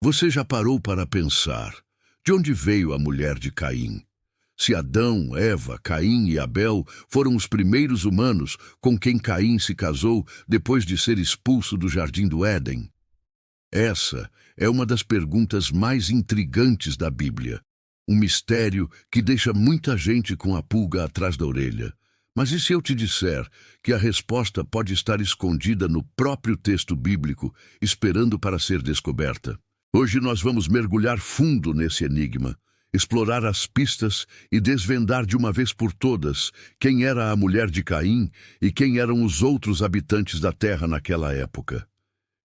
Você já parou para pensar de onde veio a mulher de Caim? Se Adão, Eva, Caim e Abel foram os primeiros humanos com quem Caim se casou depois de ser expulso do jardim do Éden? Essa é uma das perguntas mais intrigantes da Bíblia. Um mistério que deixa muita gente com a pulga atrás da orelha. Mas e se eu te disser que a resposta pode estar escondida no próprio texto bíblico, esperando para ser descoberta? Hoje nós vamos mergulhar fundo nesse enigma, explorar as pistas e desvendar de uma vez por todas quem era a mulher de Caim e quem eram os outros habitantes da terra naquela época.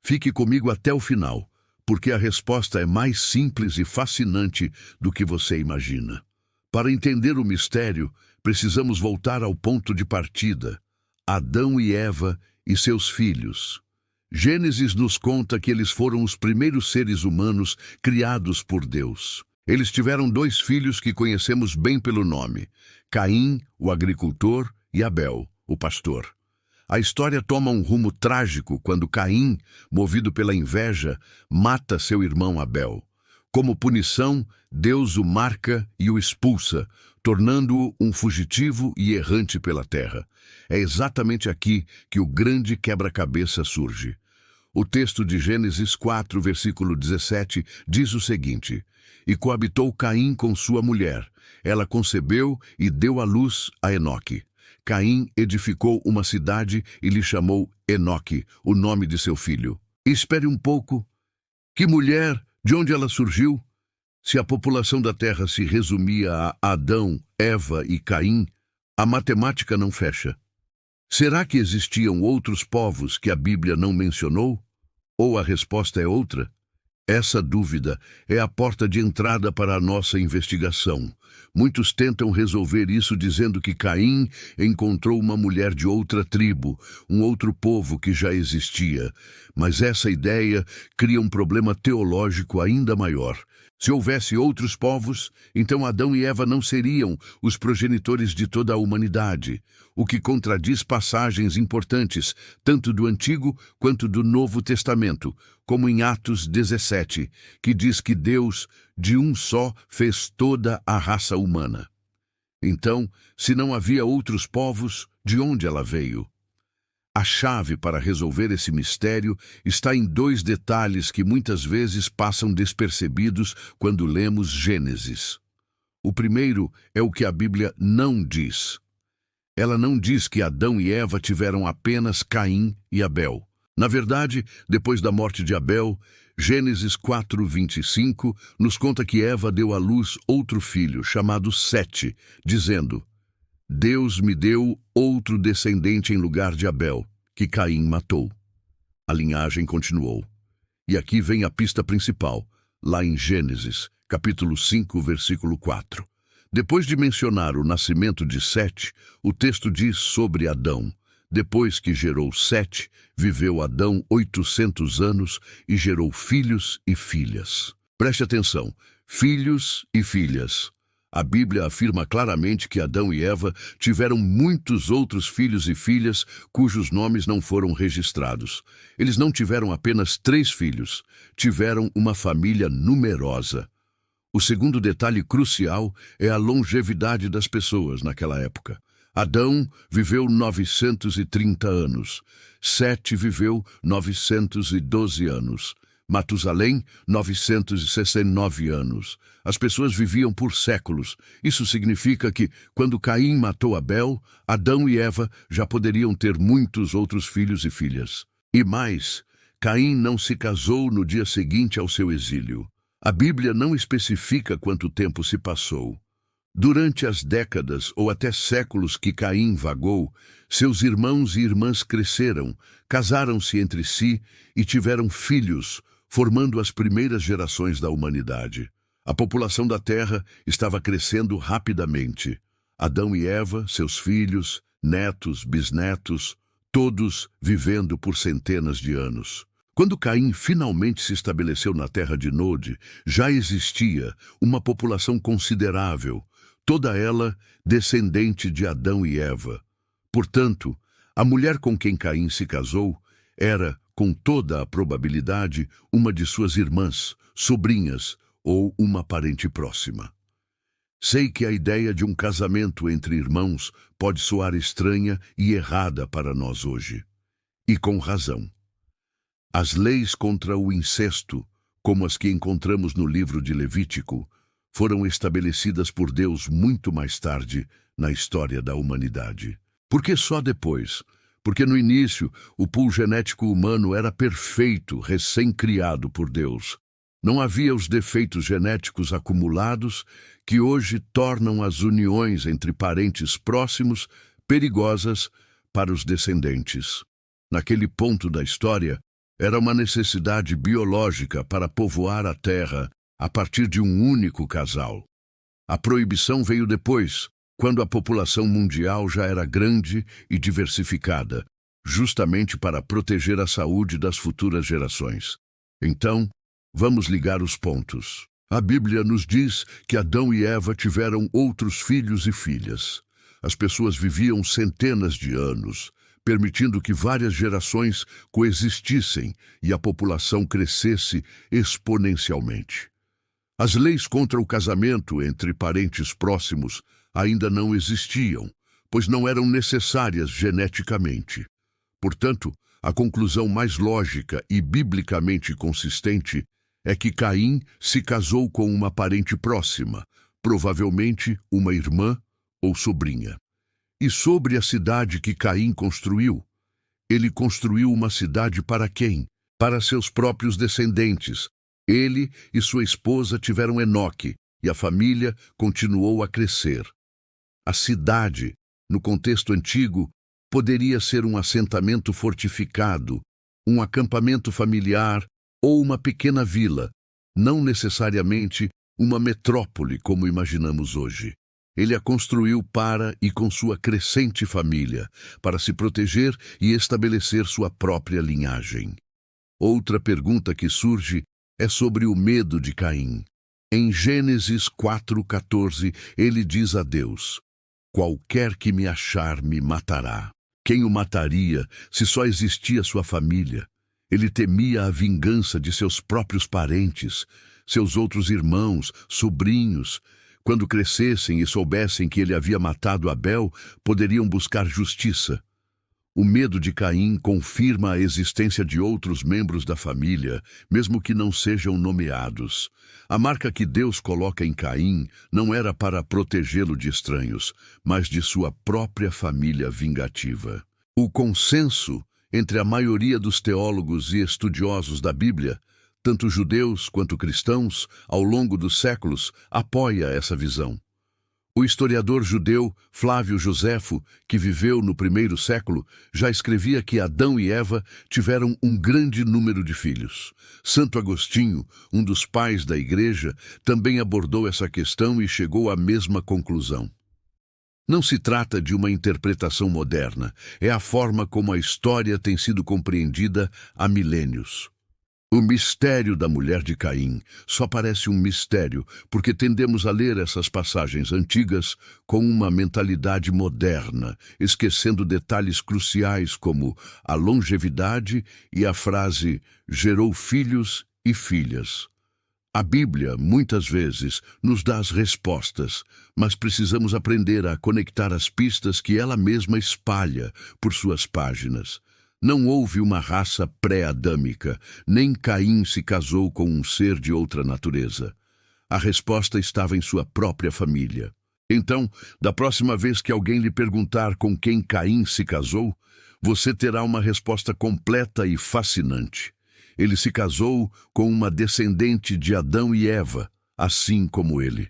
Fique comigo até o final, porque a resposta é mais simples e fascinante do que você imagina. Para entender o mistério, precisamos voltar ao ponto de partida: Adão e Eva e seus filhos. Gênesis nos conta que eles foram os primeiros seres humanos criados por Deus. Eles tiveram 2 filhos que conhecemos bem pelo nome: Caim, o agricultor, e Abel, o pastor. A história toma um rumo trágico quando Caim, movido pela inveja, mata seu irmão Abel. Como punição, Deus o marca e o expulsa, tornando-o um fugitivo e errante pela terra. É exatamente aqui que o grande quebra-cabeça surge. O texto de Gênesis 4, versículo 17, diz o seguinte: E coabitou Caim com sua mulher. Ela concebeu e deu à luz a Enoque. Caim edificou uma cidade e lhe chamou Enoque, o nome de seu filho. Espere um pouco. Que mulher? De onde ela surgiu? Se a população da terra se resumia a Adão, Eva e Caim, a matemática não fecha. Será que existiam outros povos que a Bíblia não mencionou? Ou a resposta é outra? Essa dúvida é a porta de entrada para a nossa investigação. Muitos tentam resolver isso dizendo que Caim encontrou uma mulher de outra tribo, um outro povo que já existia. Mas essa ideia cria um problema teológico ainda maior. Se houvesse outros povos, então Adão e Eva não seriam os progenitores de toda a humanidade, o que contradiz passagens importantes, tanto do Antigo quanto do Novo Testamento, como em Atos 17, que diz que Deus, de um só, fez toda a raça humana. Então, se não havia outros povos, de onde ela veio? A chave para resolver esse mistério está em 2 detalhes que muitas vezes passam despercebidos quando lemos Gênesis. O primeiro é o que a Bíblia não diz. Ela não diz que Adão e Eva tiveram apenas Caim e Abel. Na verdade, depois da morte de Abel, Gênesis 4:25 nos conta que Eva deu à luz outro filho, chamado Sete, dizendo: Deus me deu outro descendente em lugar de Abel, que Caim matou. A linhagem continuou. E aqui vem a pista principal, lá em Gênesis, capítulo 5, versículo 4. Depois de mencionar o nascimento de Sete, o texto diz sobre Adão: Depois que gerou Sete, viveu Adão 800 anos e gerou filhos e filhas. Preste atenção, filhos e filhas. A Bíblia afirma claramente que Adão e Eva tiveram muitos outros filhos e filhas cujos nomes não foram registrados. Eles não tiveram apenas 3 filhos, tiveram uma família numerosa. O segundo detalhe crucial é a longevidade das pessoas naquela época. Adão viveu 930 anos, Sete viveu 912 anos. Matusalém, 969 anos. As pessoas viviam por séculos. Isso significa que, quando Caim matou Abel, Adão e Eva já poderiam ter muitos outros filhos e filhas. E mais, Caim não se casou no dia seguinte ao seu exílio. A Bíblia não especifica quanto tempo se passou. Durante as décadas ou até séculos que Caim vagou, seus irmãos e irmãs cresceram, casaram-se entre si e tiveram filhos, formando as primeiras gerações da humanidade. A população da Terra estava crescendo rapidamente. Adão e Eva, seus filhos, netos, bisnetos, todos vivendo por centenas de anos. Quando Caim finalmente se estabeleceu na terra de Nod, já existia uma população considerável, toda ela descendente de Adão e Eva. Portanto, a mulher com quem Caim se casou era, com toda a probabilidade, uma de suas irmãs, sobrinhas ou uma parente próxima. Sei que a ideia de um casamento entre irmãos pode soar estranha e errada para nós hoje. E com razão. As leis contra o incesto, como as que encontramos no livro de Levítico, foram estabelecidas por Deus muito mais tarde na história da humanidade. Por que só depois? Porque no início o pool genético humano era perfeito, recém-criado por Deus. Não havia os defeitos genéticos acumulados que hoje tornam as uniões entre parentes próximos perigosas para os descendentes. Naquele ponto da história, era uma necessidade biológica para povoar a terra a partir de um único casal. A proibição veio depois, quando a população mundial já era grande e diversificada, justamente para proteger a saúde das futuras gerações. Então, vamos ligar os pontos. A Bíblia nos diz que Adão e Eva tiveram outros filhos e filhas. As pessoas viviam centenas de anos, permitindo que várias gerações coexistissem e a população crescesse exponencialmente. As leis contra o casamento entre parentes próximos ainda não existiam, pois não eram necessárias geneticamente. Portanto, a conclusão mais lógica e biblicamente consistente é que Caim se casou com uma parente próxima, provavelmente uma irmã ou sobrinha. E sobre a cidade que Caim construiu, ele construiu uma cidade para quem? Para seus próprios descendentes. Ele e sua esposa tiveram Enoque, e a família continuou a crescer. A cidade, no contexto antigo, poderia ser um assentamento fortificado, um acampamento familiar ou uma pequena vila, não necessariamente uma metrópole como imaginamos hoje. Ele a construiu para e com sua crescente família, para se proteger e estabelecer sua própria linhagem. Outra pergunta que surge é sobre o medo de Caim. Em Gênesis 4:14, ele diz a Deus: "Qualquer que me achar me matará." Quem o mataria se só existia sua família? Ele temia a vingança de seus próprios parentes, seus outros irmãos, sobrinhos. Quando crescessem e soubessem que ele havia matado Abel, poderiam buscar justiça. O medo de Caim confirma a existência de outros membros da família, mesmo que não sejam nomeados. A marca que Deus coloca em Caim não era para protegê-lo de estranhos, mas de sua própria família vingativa. O consenso entre a maioria dos teólogos e estudiosos da Bíblia, tanto judeus quanto cristãos, ao longo dos séculos, apoia essa visão. O historiador judeu Flávio Joséfo, que viveu no primeiro século, já escrevia que Adão e Eva tiveram um grande número de filhos. Santo Agostinho, um dos pais da Igreja, também abordou essa questão e chegou à mesma conclusão. Não se trata de uma interpretação moderna, é a forma como a história tem sido compreendida há milênios. O mistério da mulher de Caim só parece um mistério porque tendemos a ler essas passagens antigas com uma mentalidade moderna, esquecendo detalhes cruciais como a longevidade e a frase "gerou filhos e filhas". A Bíblia, muitas vezes, nos dá as respostas, mas precisamos aprender a conectar as pistas que ela mesma espalha por suas páginas. Não houve uma raça pré-adâmica, nem Caim se casou com um ser de outra natureza. A resposta estava em sua própria família. Então, da próxima vez que alguém lhe perguntar com quem Caim se casou, você terá uma resposta completa e fascinante. Ele se casou com uma descendente de Adão e Eva, assim como ele.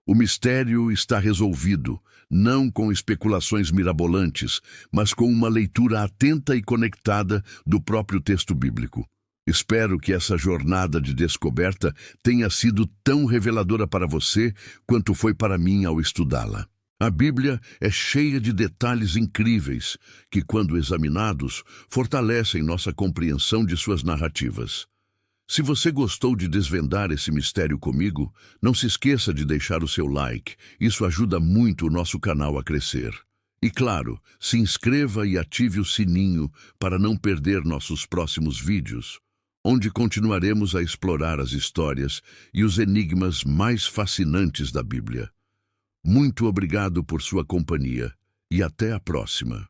O mistério está resolvido, não com especulações mirabolantes, mas com uma leitura atenta e conectada do próprio texto bíblico. Espero que essa jornada de descoberta tenha sido tão reveladora para você quanto foi para mim ao estudá-la. A Bíblia é cheia de detalhes incríveis que, quando examinados, fortalecem nossa compreensão de suas narrativas. Se você gostou de desvendar esse mistério comigo, não se esqueça de deixar o seu like. Isso ajuda muito o nosso canal a crescer. E claro, se inscreva e ative o sininho para não perder nossos próximos vídeos. onde continuaremos a explorar as histórias e os enigmas mais fascinantes da Bíblia. Muito obrigado por sua companhia e até a próxima.